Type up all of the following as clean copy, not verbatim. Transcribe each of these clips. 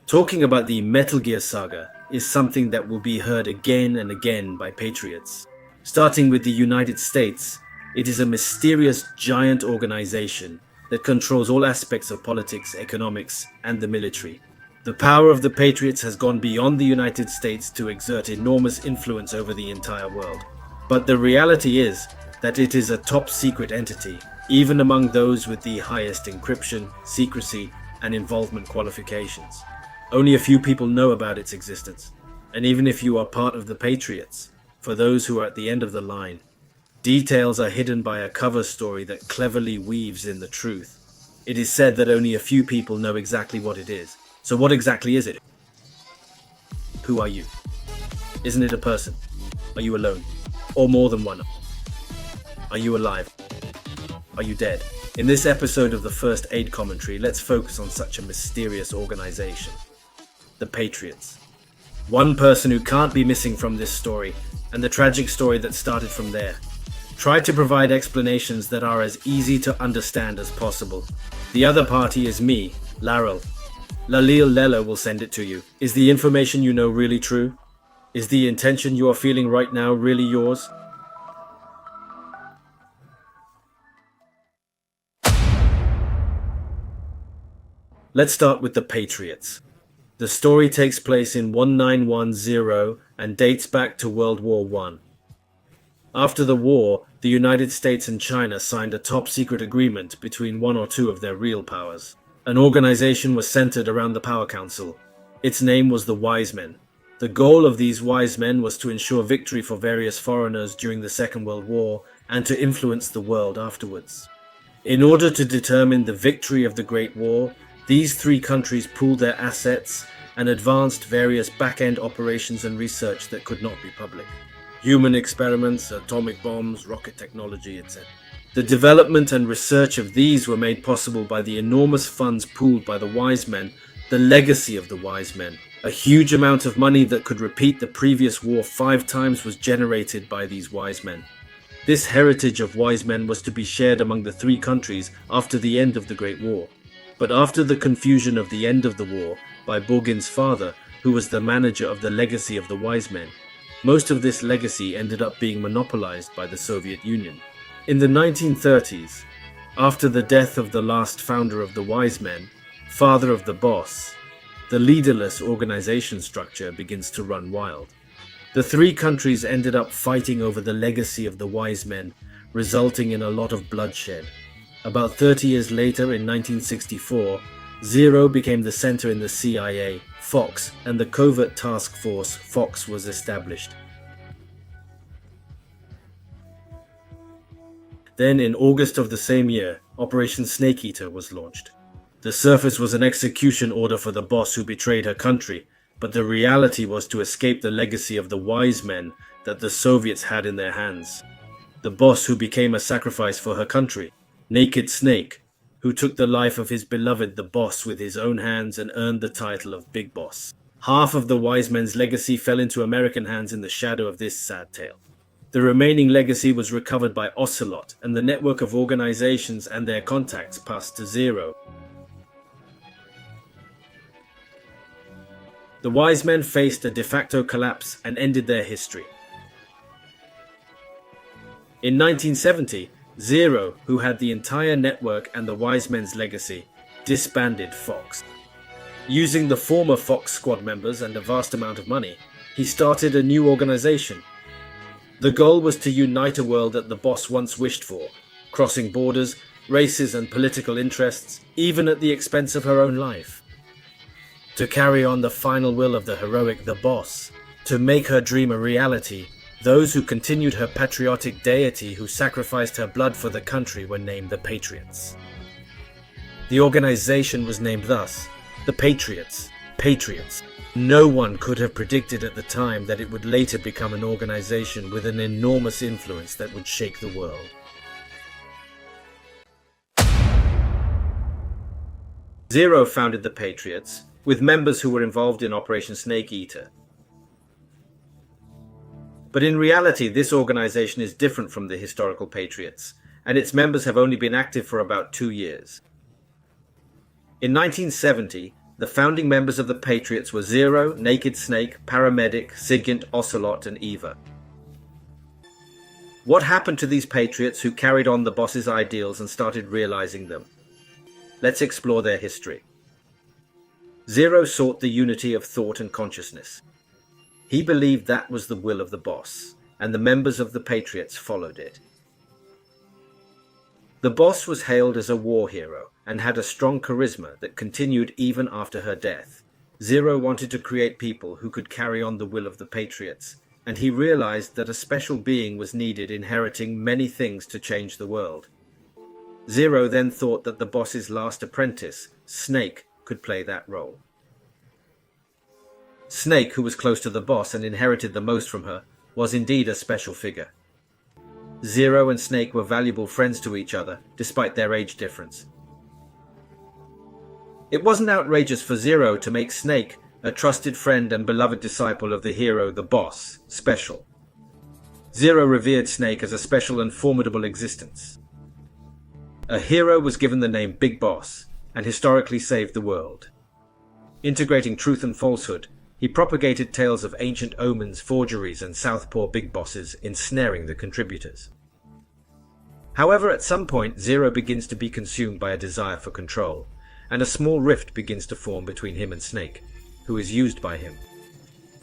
Talking about the Metal Gear saga is something that will be heard again and again by Patriots. Starting with the United States, it is a mysterious giant organization that controls all aspects of politics, economics, and the military. The power of the Patriots has gone beyond the United States to exert enormous influence over the entire world. But the reality is that it is a top secret entity, even among those with the highest encryption, secrecy, and involvement qualifications. Only a few people know about its existence, and even if you are part of the Patriots, for those who are at the end of the line, details are hidden by a cover story that cleverly weaves in the truth. It is said that only a few people know exactly what it is. So what exactly is it? Who are you? Isn't it a person? Are you alone? Or more than one? Are you alive? Are you dead? In this episode of the First Aid Commentary, let's focus on such a mysterious organization. The Patriots. One person who can't be missing from this story, and the tragic story that started from there. Try to provide explanations that are as easy to understand as possible. The other party is me, Laryl. Lalil Lelo will send it to you. Is the information you know really true? Is the intention you are feeling right now really yours? Let's start with the Patriots. The story takes place in 1910 and dates back to World War I. After the war, the United States and China signed a top-secret agreement between one or two of their real powers. An organization was centered around the Power Council. Its name was the Wise Men. The goal of these Wise Men was to ensure victory for various foreigners during the Second World War and to influence the world afterwards. In order to determine the victory of the Great War, these three countries pooled their assets and advanced various back-end operations and research that could not be public. Human experiments, atomic bombs, rocket technology, etc. The development and research of these were made possible by the enormous funds pooled by the Wise Men, the legacy of the Wise Men. A huge amount of money that could repeat the previous war 5 times was generated by these Wise Men. This heritage of Wise Men was to be shared among the three countries after the end of the Great War. But after the confusion of the end of the war by Borgin's father, who was the manager of the legacy of the Wise Men, most of this legacy ended up being monopolized by the Soviet Union. In the 1930s, after the death of the last founder of the Wise Men, father of the boss, the leaderless organization structure begins to run wild. The three countries ended up fighting over the legacy of the Wise Men, resulting in a lot of bloodshed. About 30 years later, in 1964, Zero became the center in the CIA, Fox, and the covert task force Fox was established. Then, in August of the same year, Operation Snake Eater was launched. The surface was an execution order for the boss who betrayed her country, but the reality was to escape the legacy of the Wise Men that the Soviets had in their hands. The boss who became a sacrifice for her country. Naked Snake, who took the life of his beloved the boss with his own hands and earned the title of Big Boss. Half of the Wise Men's legacy fell into American hands in the shadow of this sad tale. The remaining legacy was recovered by Ocelot, and the network of organizations and their contacts passed to Zero. The Wise Men faced a de facto collapse and ended their history. In 1970, Zero, who had the entire network and the Wise Men's legacy, disbanded Fox. Using the former Fox squad members and a vast amount of money, he started a new organization. The goal was to unite a world that the boss once wished for, crossing borders, races and political interests, even at the expense of her own life. To carry on the final will of the heroic The Boss, to make her dream a reality, those who continued her patriotic deity who sacrificed her blood for the country were named the Patriots. The organization was named thus, the Patriots. Patriots. No one could have predicted at the time that it would later become an organization with an enormous influence that would shake the world. Zero founded the Patriots, with members who were involved in Operation Snake Eater. But in reality, this organization is different from the historical Patriots, and its members have only been active for about 2 years. In 1970, The founding members of the Patriots were Zero, Naked Snake, Paramedic, Sigint, Ocelot, and Eva. What happened to these Patriots who carried on the boss's ideals and started realizing them? Let's explore their history. Zero sought the unity of thought and consciousness. He believed that was the will of the boss, and the members of the Patriots followed it. The boss was hailed as a war hero and had a strong charisma that continued even after her death. Zero wanted to create people who could carry on the will of the Patriots, and he realized that a special being was needed inheriting many things to change the world. Zero then thought that the boss's last apprentice, Snake, could play that role. Snake, who was close to the boss and inherited the most from her, was indeed a special figure. Zero and Snake were valuable friends to each other, despite their age difference. It wasn't outrageous for Zero to make Snake, a trusted friend and beloved disciple of the hero, the boss, special. Zero revered Snake as a special and formidable existence. A hero was given the name Big Boss, and historically saved the world. Integrating truth and falsehood, he propagated tales of ancient omens, forgeries, and southpaw big bosses, ensnaring the contributors. However, at some point, Zero begins to be consumed by a desire for control, and a small rift begins to form between him and Snake, who is used by him.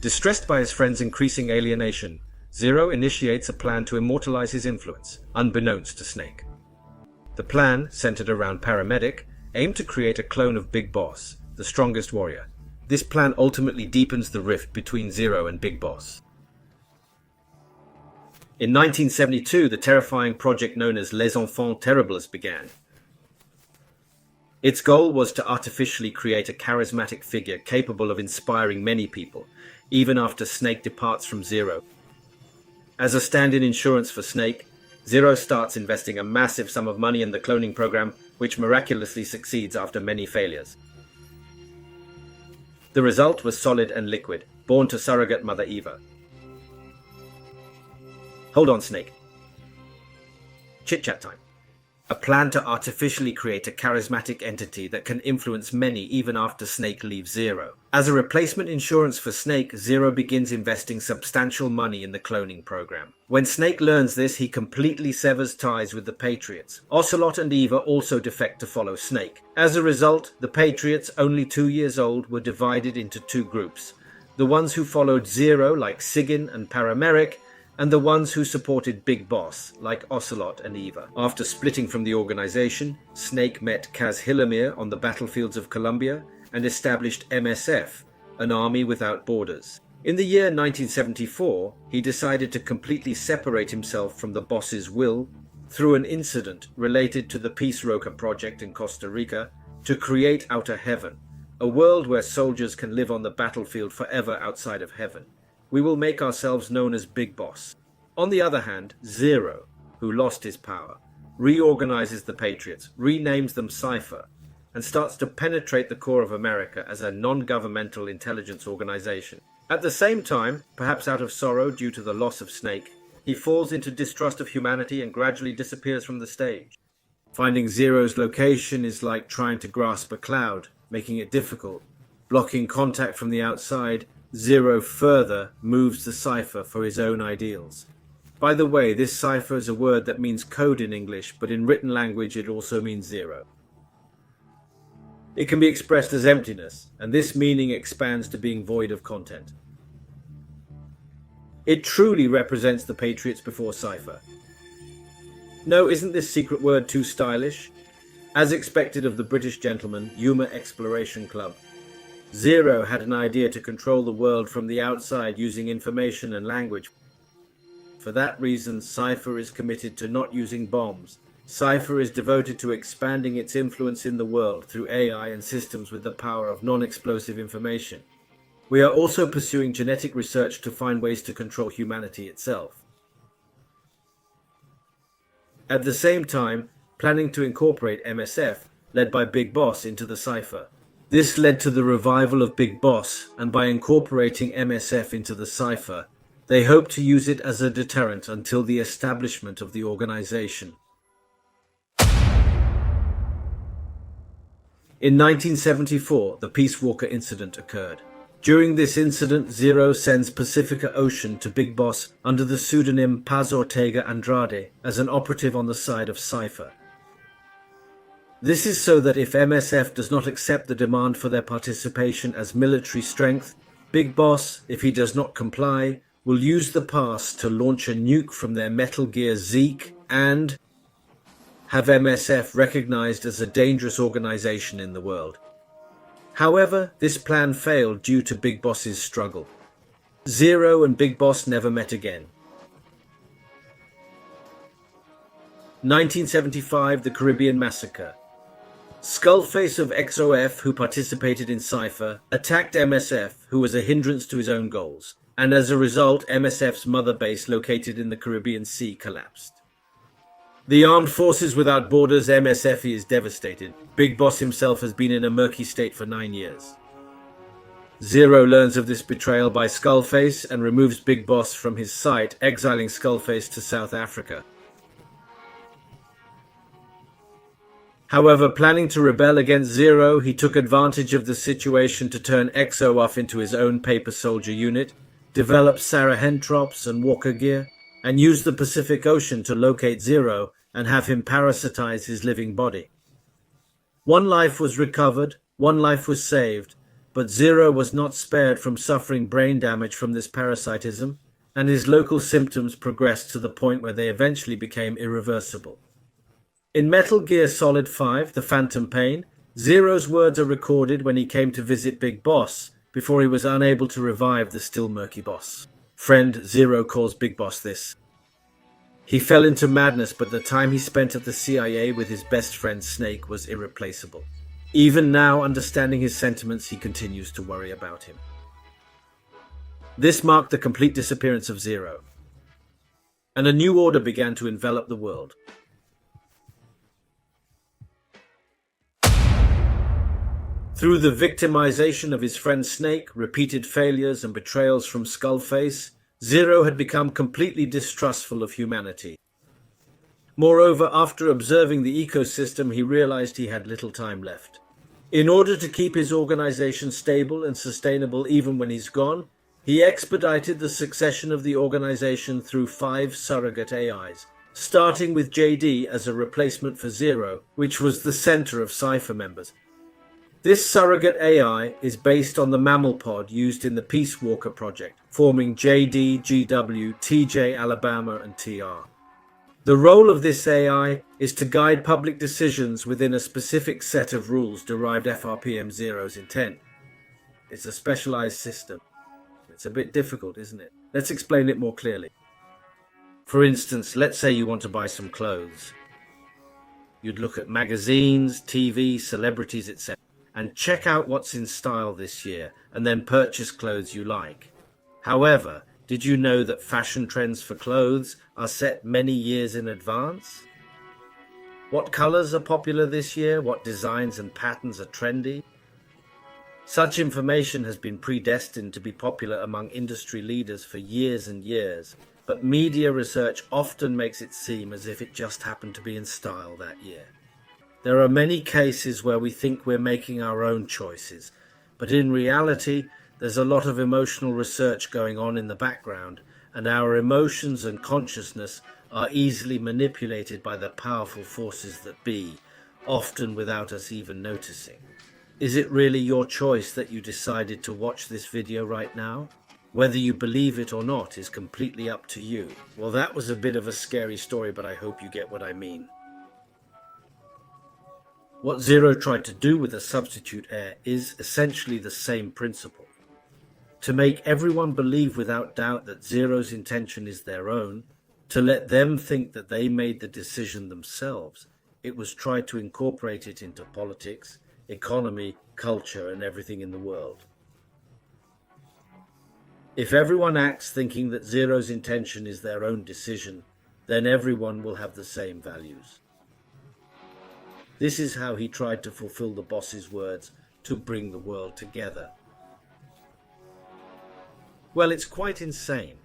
Distressed by his friend's increasing alienation, Zero initiates a plan to immortalize his influence, unbeknownst to Snake. The plan, centered around Paramedic, aimed to create a clone of Big Boss, the strongest warrior. This plan ultimately deepens the rift between Zero and Big Boss. In 1972, the terrifying project known as Les Enfants Terribles began. Its goal was to artificially create a charismatic figure capable of inspiring many people, even after Snake departs from Zero. As a stand-in insurance for Snake, Zero starts investing a massive sum of money in the cloning program, which miraculously succeeds after many failures. The result was Solid and Liquid, born to surrogate mother Eva. Hold on, Snake. Chit-chat time. A plan to artificially create a charismatic entity that can influence many even after Snake leaves Zero. As a replacement insurance for Snake, Zero begins investing substantial money in the cloning program. When Snake learns this, he completely severs ties with the Patriots. Ocelot and Eva also defect to follow Snake. As a result, the Patriots, only 2 years old, were divided into two groups. The ones who followed Zero, like Sigyn and Parameric, and the ones who supported Big Boss, like Ocelot and Eva. After splitting from the organization, Snake met Kaz Hillamir on the battlefields of Colombia and established MSF, an army without borders. In the year 1974, he decided to completely separate himself from the boss's will through an incident related to the Peace Roker project in Costa Rica to create Outer Heaven, a world where soldiers can live on the battlefield forever outside of heaven. We will make ourselves known as Big Boss. On the other hand, Zero, who lost his power, reorganizes the Patriots, renames them Cipher, and starts to penetrate the core of America as a non-governmental intelligence organization. At the same time, perhaps out of sorrow due to the loss of Snake, he falls into distrust of humanity and gradually disappears from the stage. Finding Zero's location is like trying to grasp a cloud, making it difficult. Blocking contact from the outside, Zero further moves the cipher for his own ideals. By the way, this cipher is a word that means code in English, but in written language it also means zero. It can be expressed as emptiness, and this meaning expands to being void of content. It truly represents the Patriots before Cipher. No, isn't this secret word too stylish? As expected of the British gentleman, Yuma Exploration Club, Zero had an idea to control the world from the outside using information and language. For that reason, Cipher is committed to not using bombs. Cipher is devoted to expanding its influence in the world through AI and systems with the power of non-explosive information. We are also pursuing genetic research to find ways to control humanity itself. At the same time, planning to incorporate MSF, led by Big Boss, into the Cipher. This led to the revival of Big Boss, and by incorporating MSF into the Cipher, they hope to use it as a deterrent until the establishment of the organization. In 1974, the Peace Walker incident occurred. During this incident, Zero sends Pacifica Ocean to Big Boss under the pseudonym Paz Ortega Andrade as an operative on the side of Cipher. This is so that if MSF does not accept the demand for their participation as military strength, Big Boss, if he does not comply, will use the pass to launch a nuke from their Metal Gear Zeke and have MSF recognized as a dangerous organization in the world. However, this plan failed due to Big Boss's struggle. Zero and Big Boss never met again. 1975, the Caribbean Massacre. Skullface of XOF, who participated in Cipher, attacked MSF, who was a hindrance to his own goals, and as a result, MSF's mother base located in the Caribbean Sea collapsed. The Armed Forces Without Borders MSF is devastated. Big Boss himself has been in a murky state for 9 years. Zero learns of this betrayal by Skullface and removes Big Boss from his site, exiling Skullface to South Africa. However, planning to rebel against Zero, he took advantage of the situation to turn XO off into his own paper soldier unit, develop Sarahentrops and Walker gear, and used the Pacific Ocean to locate Zero and have him parasitize his living body. One life was recovered, one life was saved, but Zero was not spared from suffering brain damage from this parasitism, and his local symptoms progressed to the point where they eventually became irreversible. In Metal Gear Solid 5, The Phantom Pain, Zero's words are recorded when he came to visit Big Boss, before he was unable to revive the still murky boss. Friend Zero calls Big Boss this. He fell into madness, but the time he spent at the CIA with his best friend Snake was irreplaceable. Even now, understanding his sentiments, he continues to worry about him. This marked the complete disappearance of Zero, and a new order began to envelop the world. Through the victimization of his friend Snake, repeated failures and betrayals from Skullface, Zero had become completely distrustful of humanity. Moreover, after observing the ecosystem, he realized he had little time left. In order to keep his organization stable and sustainable even when he's gone, he expedited the succession of the organization through 5 surrogate AIs, starting with JD as a replacement for Zero, which was the center of Cipher members. This surrogate AI is based on the mammal pod used in the Peace Walker project, forming JD, GW, TJ, Alabama, and TR. The role of this AI is to guide public decisions within a specific set of rules derived FRPM Zero's intent. It's a specialized system. It's a bit difficult, isn't it? Let's explain it more clearly. For instance, let's say you want to buy some clothes. You'd look at magazines, TV, celebrities, etc. and check out what's in style this year, and then purchase clothes you like. However, did you know that fashion trends for clothes are set many years in advance? What colors are popular this year? What designs and patterns are trendy? Such information has been predestined to be popular among industry leaders for years and years, but media research often makes it seem as if it just happened to be in style that year. There are many cases where we think we're making our own choices, but in reality, there's a lot of emotional research going on in the background, and our emotions and consciousness are easily manipulated by the powerful forces that be, often without us even noticing. Is it really your choice that you decided to watch this video right now? Whether you believe it or not is completely up to you. Well, that was a bit of a scary story, but I hope you get what I mean. What Zero tried to do with the substitute heir is essentially the same principle. To make everyone believe without doubt that Zero's intention is their own, to let them think that they made the decision themselves, it was tried to incorporate it into politics, economy, culture, and everything in the world. If everyone acts thinking that Zero's intention is their own decision, then everyone will have the same values. This is how he tried to fulfill the boss's words to bring the world together. Well, it's quite insane.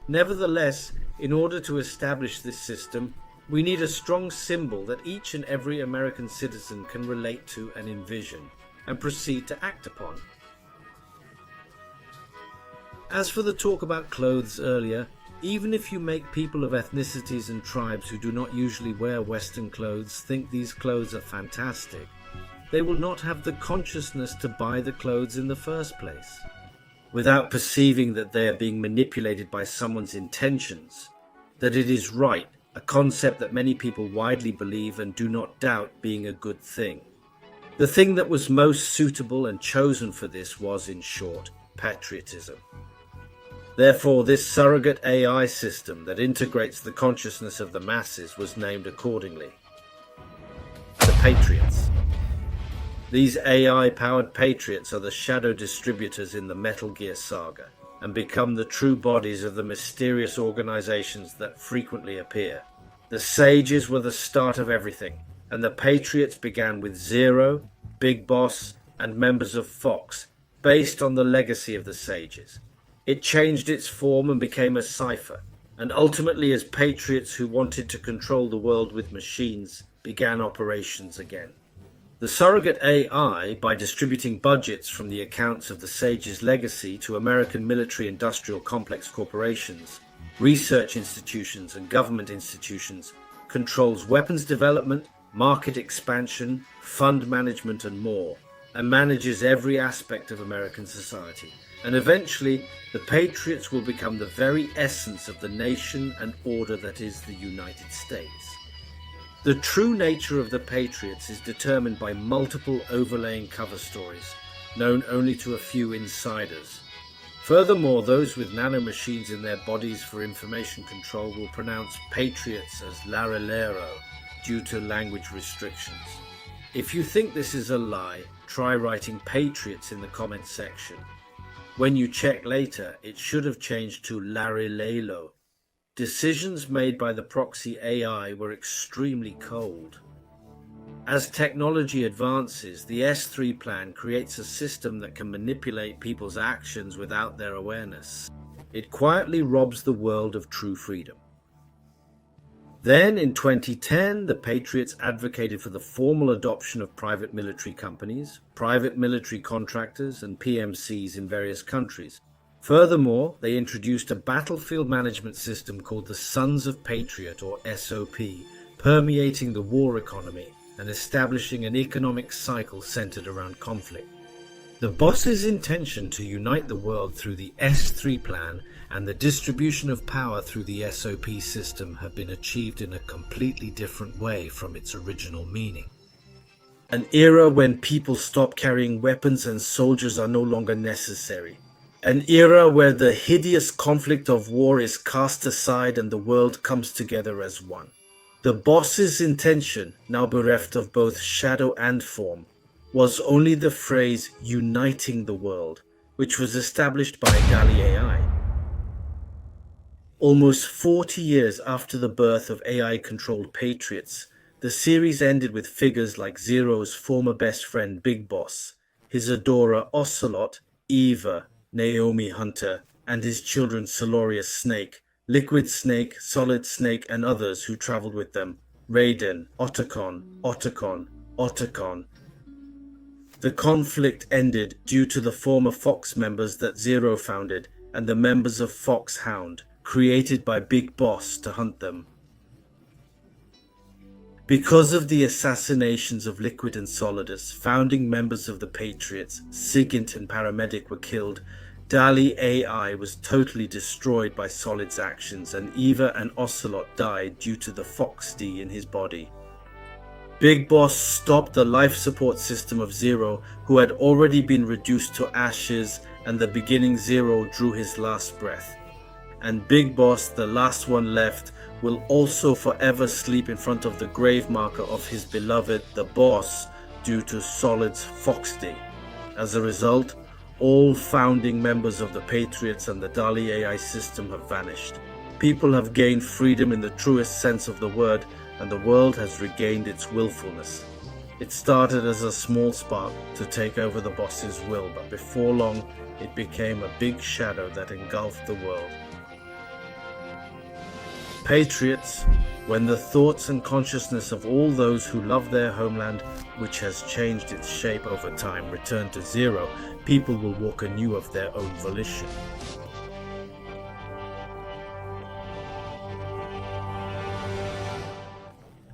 Nevertheless, in order to establish this system, We need a strong symbol that each and every American citizen can relate to and envision, and proceed to act upon. As for the talk about clothes earlier, even if you make people of ethnicities and tribes who do not usually wear Western clothes think these clothes are fantastic, they will not have the consciousness to buy the clothes in the first place. Without perceiving that they are being manipulated by someone's intentions, that it is right, a concept that many people widely believe and do not doubt being a good thing. The thing that was most suitable and chosen for this was, in short, patriotism. Therefore, this surrogate AI system that integrates the consciousness of the masses was named accordingly. The Patriots. These AI-powered Patriots are the shadow distributors in the Metal Gear saga, and become the true bodies of the mysterious organizations that frequently appear. The Sages were the start of everything, and the Patriots began with Zero, Big Boss, and members of Fox, based on the legacy of the Sages. It changed its form and became a cipher, and ultimately as Patriots who wanted to control the world with machines began operations again. The surrogate AI, by distributing budgets from the accounts of the Sages' legacy to American military-industrial complex corporations, research institutions and government institutions, controls weapons development, market expansion, fund management and more, and manages every aspect of American society. And eventually, the Patriots will become the very essence of the nation and order that is the United States. The true nature of the Patriots is determined by multiple overlaying cover stories, known only to a few insiders. Furthermore, those with nanomachines in their bodies for information control will pronounce Patriots as Larilero due to language restrictions. If you think this is a lie, try writing Patriots in the comments section. When you check later, it should have changed to Larilelo. Decisions made by the proxy AI were extremely cold. As technology advances, the S3 plan creates a system that can manipulate people's actions without their awareness. It quietly robs the world of true freedom. Then, in 2010, the Patriots advocated for the formal adoption of private military companies, private military contractors, and PMCs in various countries. Furthermore, they introduced a battlefield management system called the Sons of Patriot, or SOP, permeating the war economy and establishing an economic cycle centered around conflict. The boss's intention to unite the world through the S3 plan and the distribution of power through the SOP system have been achieved in a completely different way from its original meaning. An era when people stop carrying weapons and soldiers are no longer necessary. An era where the hideous conflict of war is cast aside and the world comes together as one. The boss's intention, now bereft of both shadow and form, was only the phrase uniting the world, which was established by DALI AI. Almost 40 years after the birth of AI-controlled Patriots, the series ended with figures like Zero's former best friend Big Boss, his adorer Ocelot, Eva, Naomi Hunter, and his children Solorius Snake, Liquid Snake, Solid Snake, and others who traveled with them, Raiden, Otacon. The conflict ended due to the former Fox members that Zero founded and the members of Fox Hound, created by Big Boss to hunt them. Because of the assassinations of Liquid and Solidus, founding members of the Patriots, Sigint and Paramedic were killed. DALI AI was totally destroyed by Solid's actions, and Eva and Ocelot died due to the Fox D in his body. Big Boss stopped the life support system of Zero, who had already been reduced to ashes, and the beginning Zero drew his last breath. And Big Boss, the last one left, will also forever sleep in front of the grave marker of his beloved, the Boss, due to Solid's Fox D. As a result, all founding members of the Patriots and the DALI AI system have vanished. People have gained freedom in the truest sense of the word, and the world has regained its willfulness. It started as a small spark to take over the boss's will, but before long, it became a big shadow that engulfed the world. Patriots, when the thoughts and consciousness of all those who love their homeland, which has changed its shape over time, return to zero, people will walk anew of their own volition.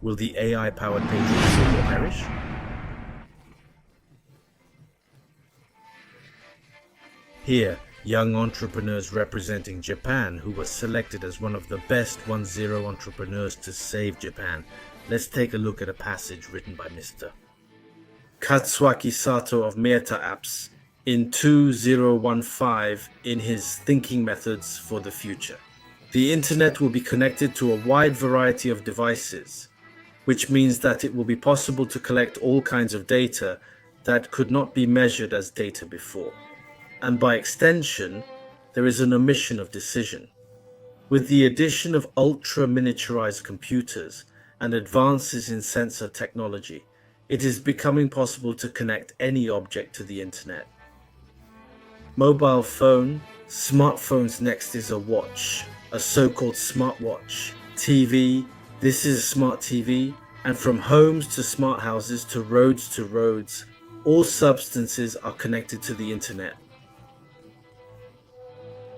Will the AI-powered Patriots soar or perish? Here, young entrepreneurs representing Japan who were selected as one of the best 1-0 entrepreneurs to save Japan. Let's take a look at a passage written by Mr. Katsuaki Sato of Meta Apps in 2015 in his Thinking Methods for the Future. The internet will be connected to a wide variety of devices, which means that it will be possible to collect all kinds of data that could not be measured as data before. And by extension, there is an omission of decision. With the addition of ultra-miniaturized computers and advances in sensor technology, it is becoming possible to connect any object to the internet. Mobile phone, smartphones, next is a watch, a so-called smartwatch, TV, this is a smart TV, and from homes to smart houses to roads, all substances are connected to the internet.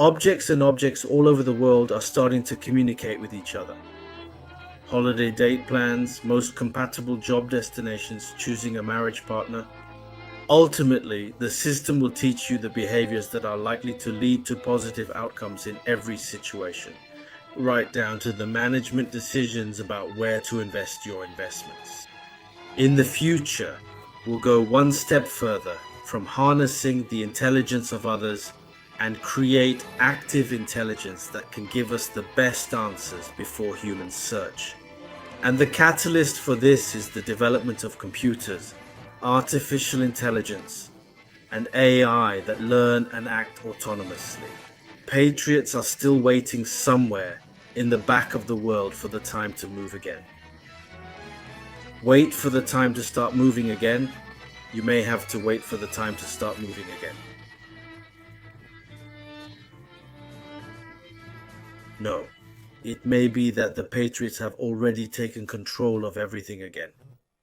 Objects and objects all over the world are starting to communicate with each other. Holiday date plans, most compatible job destinations, choosing a marriage partner. Ultimately, the system will teach you the behaviors that are likely to lead to positive outcomes in every situation, right down to the management decisions about where to invest your investments. In the future, we'll go one step further from harnessing the intelligence of others and create active intelligence that can give us the best answers before humans search. And the catalyst for this is the development of computers, artificial intelligence, and AI that learn and act autonomously. Patriots are still waiting somewhere in the back of the world for the time to move again. Wait for the time to start moving again. You may have to wait for the time to start moving again. No, it may be that the Patriots have already taken control of everything again.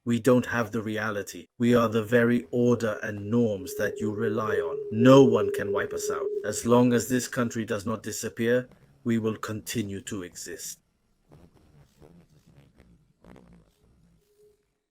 We don't have the reality. We are the very order and norms that you rely on. No one can wipe us out. As long as this country does not disappear, we will continue to exist.